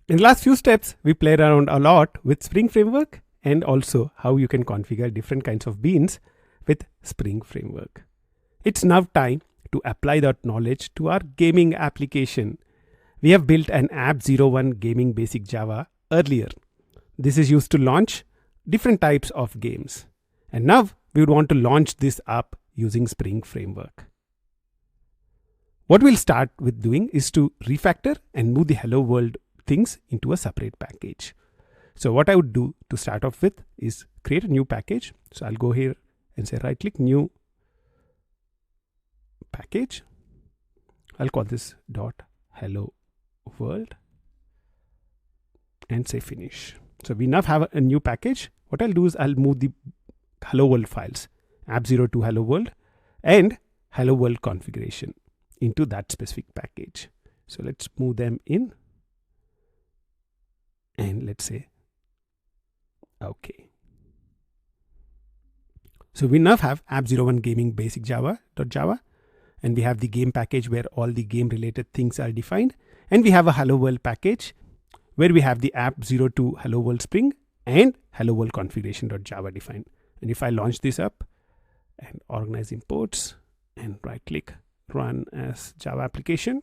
In the last few steps, we played around a lot with Spring Framework and also how you can configure different kinds of beans with Spring Framework. It's now time to apply that knowledge to our gaming application. We have built an App01 Gaming Basic Java earlier. This is used to launch different types of games. And now we would want to launch this app using Spring Framework. What we'll start with doing is to refactor and move the Hello World things into a separate package. So what I would do to start off with is create a new package. So I'll go here and say right click, new package. I'll call this .hello world and say finish. So we now have a new package. What I'll do is I'll move the Hello World files, app02 Hello World and Hello World configuration into that specific package. So let's move them in and let's say okay. So we now have App01 Gaming Basic Java.java, and we have the game package where all the game related things are defined, and we have a Hello World package where we have the App02 Hello World Spring and Hello World configuration.java defined. And if I launch this up and organize imports and right click run as Java application,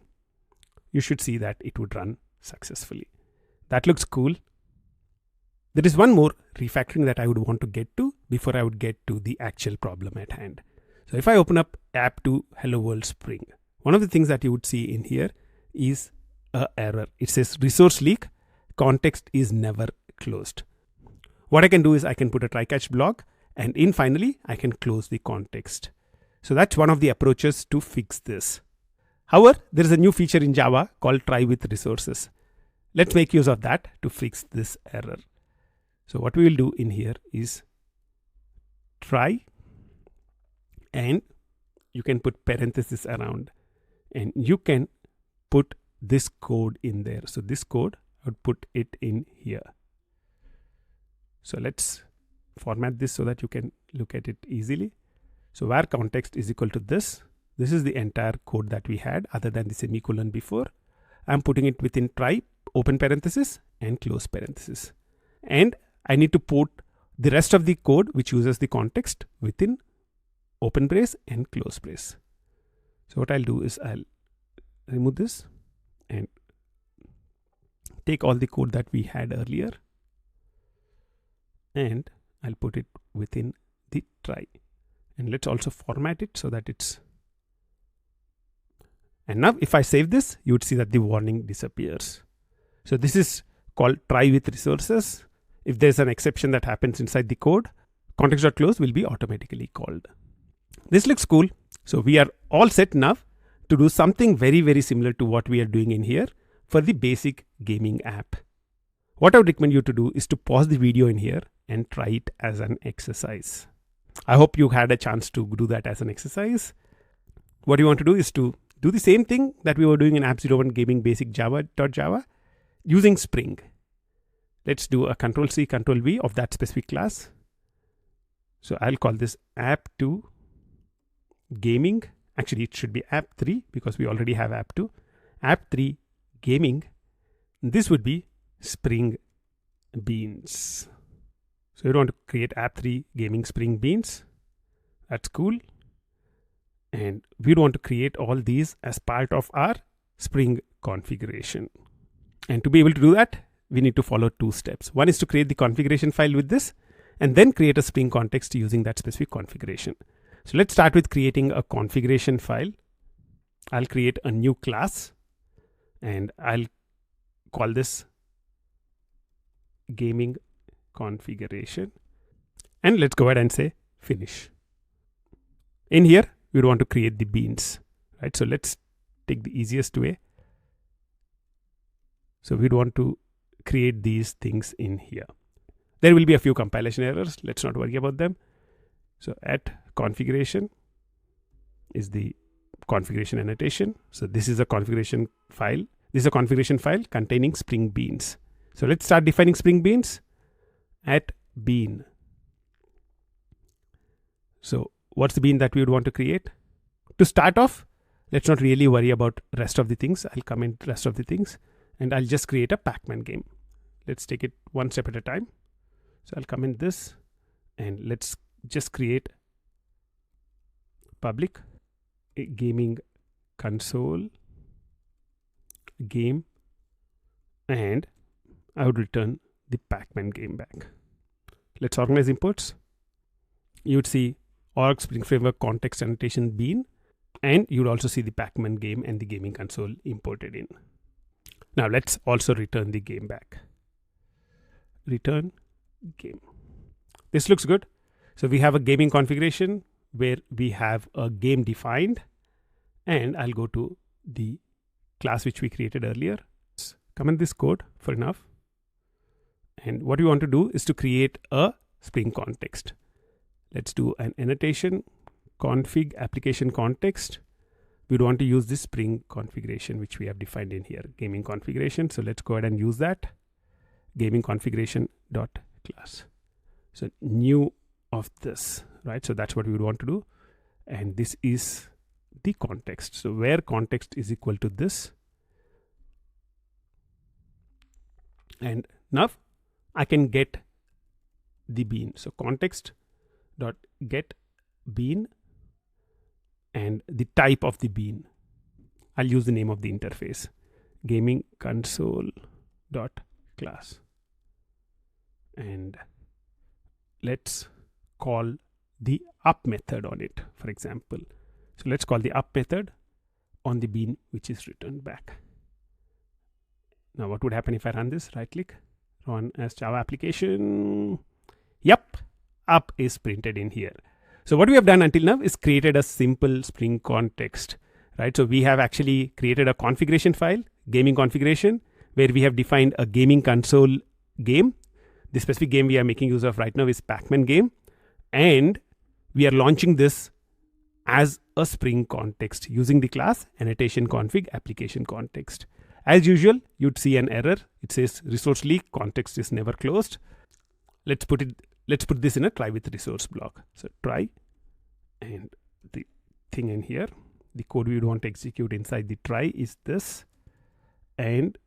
you should see that it would run successfully. That looks cool. There is one more refactoring that I would want to get to before I would get to the actual problem at hand. So if I open up App2 Hello World Spring, one of the things that you would see in here is an error. It says resource leak, context is never closed. What I can do is I can put a try catch block, and in finally I can close the context. So that's one of the approaches to fix this. However, there is a new feature in Java called try with resources. Let's make use of that to fix this error. So what we will do in here is try, and you can put parenthesis around, and you can put this code in there. So this code, I would put it in here. So let's format this so that you can look at it easily. So where context is equal to this is the entire code that we had other than the semicolon before. I'm putting it within try, open parenthesis and close parenthesis. And I need to put the rest of the code which uses the context within open brace and close brace. So what I'll do is I'll remove this and take all the code that we had earlier and I'll put it within the try. And let's also format it so that it's, and now if I save this, you would see that the warning disappears. So this is called try with resources. If there's an exception that happens inside the code, context.close will be automatically called. This looks cool. So we are all set now to do something very, very similar to what we are doing in here for the basic gaming app. What I would recommend you to do is to pause the video in here and try it as an exercise. I hope you had a chance to do that as an exercise. What you want to do is to do the same thing that we were doing in App01 Gaming Basic Java.java using Spring. Let's do a Control-C, Control-V of that specific class. So I'll call this App2 Gaming. Actually, it should be App3 because we already have App2. App3 Gaming. This would be Spring Beans. So you want to create App3 Gaming Spring Beans. That's cool. And we'd want to create all these as part of our Spring configuration. And to be able to do that, we need to follow two steps. One is to create the configuration file with this and then create a Spring context using that specific configuration. So let's start with creating a configuration file. I'll create a new class and I'll call this gaming configuration. And let's go ahead and say finish. In here, we want to create the beans, right? So let's take the easiest way. So we'd want to create these things in here. There will be a few compilation errors. Let's not worry about them. So at configuration is the configuration annotation. So this is a configuration file. This is a configuration file containing Spring Beans. So let's start defining Spring Beans at bean. So what's the bean that we would want to create? To start off, let's not really worry about rest of the things. I'll comment rest of the things. and I'll just create a Pac-Man game. Let's take it one step at a time. So I'll come in this, and let's just create public gaming console game, and I would return the Pac-Man game back. Let's organize imports. You would see org Spring Framework context annotation bean, and you would also see the Pac-Man game and the gaming console imported in. Now let's also return the game back. Return game. This looks good. So we have a gaming configuration where we have a game defined, and I'll go to the class which we created earlier. Comment this code for enough. And what we want to do is to create a Spring context. Let's do an annotation config application context. We'd want to use this Spring configuration which we have defined in here, gaming configuration. So let's go ahead and use that, gaming configuration dot class. So new of this, right? So that's what we would want to do. And this is the context. So where context is equal to this. And now I can get the bean. So context dot get bean, and the type of the bean, I'll use the name of the interface, gaming console dot class. And let's call the up method on it, for example. So let's call the up method on the bean which is returned back. Now what would happen if I run this? Right click, run as Java application. Yep, up is printed in here. So what we have done until now is created a simple Spring context, right? So we have actually created a configuration file, gaming configuration, where we have defined a gaming console game. The specific game we are making use of right now is Pac-Man game, and we are launching this as a Spring context using the class annotation config application context. As usual, you'd see an error. It says resource leak, context is never closed. Let's put this in a try with resource block. So try, and the thing in here, the code we would want to execute inside the try is this, and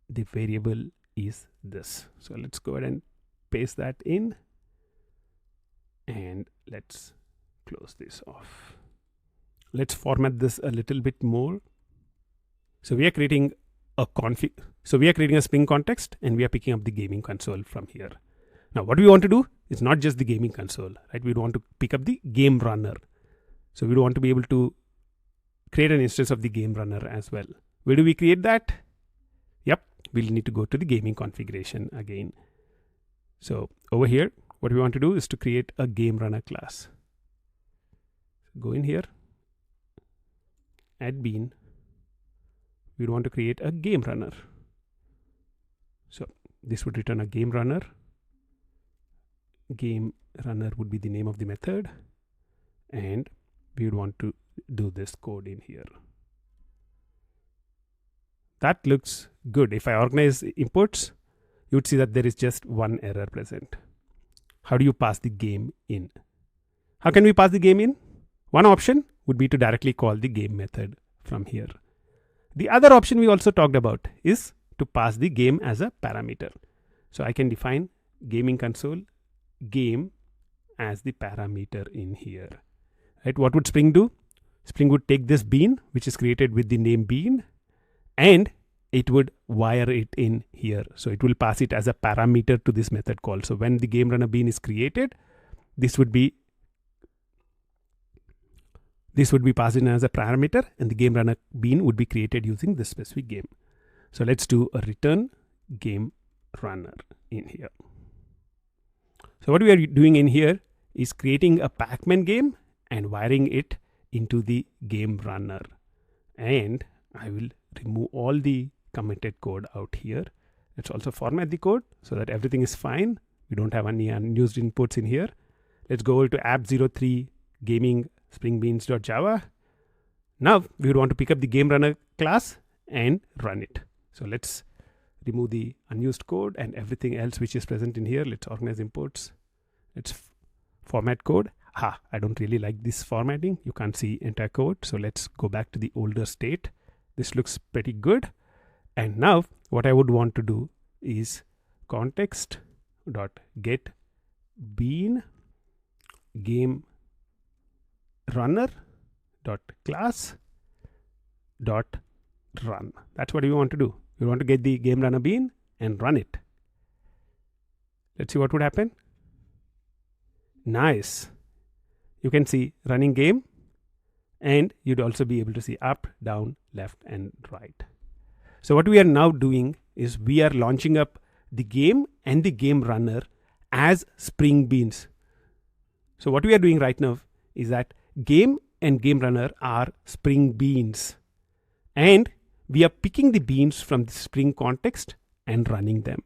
the variable is this. So let's go ahead and paste that in, and let's close this off. Let's format this a little bit more. So we are creating a config. So we are creating a Spring context, and we are picking up the gaming console from here. Now what we want to do is not just the gaming console, right? We want to pick up the game runner. So we want to be able to create an instance of the game runner as well. Where do we create that? Yep, we'll need to go to the gaming configuration again. So over here, what we want to do is to create a game runner class. Go in here, add bean. We want to create a game runner. So this would return a game runner. Game runner would be the name of the method, and we would want to do this code in here. That looks good. If I organize imports, you would see that there is just one error present. How do you pass the game in? How can we pass the game in? One option would be to directly call the game method from here. The other option we also talked about is to pass the game as a parameter. So I can define gaming console game as the parameter in here, right? What would Spring do? Spring would take this bean which is created with the name bean, and it would wire it in here. So it will pass it as a parameter to this method call. So when the game runner bean is created, this would be passed in as a parameter, and the game runner bean would be created using this specific game. So let's do a return game runner in here. So what we are doing in here is creating a Pac-Man game and wiring it into the game runner. And I will remove all the committed code out here. Let's also format the code so that everything is fine. We don't have any unused inputs in here. Let's go over to app03 gaming springbeans.java. Now we would want to pick up the game runner class and run it. So let's remove the unused code and everything else which is present in here. Let's organize imports. Let's format code. I don't really like this formatting. You can't see entire code. So let's go back to the older state. This looks pretty good. And now what I would want to do is context dot get bean game runner dot class dot run. That's what we want to do. We want to get the game runner bean and run it. Let's see what would happen. Nice. You can see running game, and you'd also be able to see up, down, left, and right. So what we are now doing is we are launching up the game and the game runner as Spring Beans. So what we are doing right now is that game and game runner are Spring Beans, and we are picking the beans from the Spring context and running them.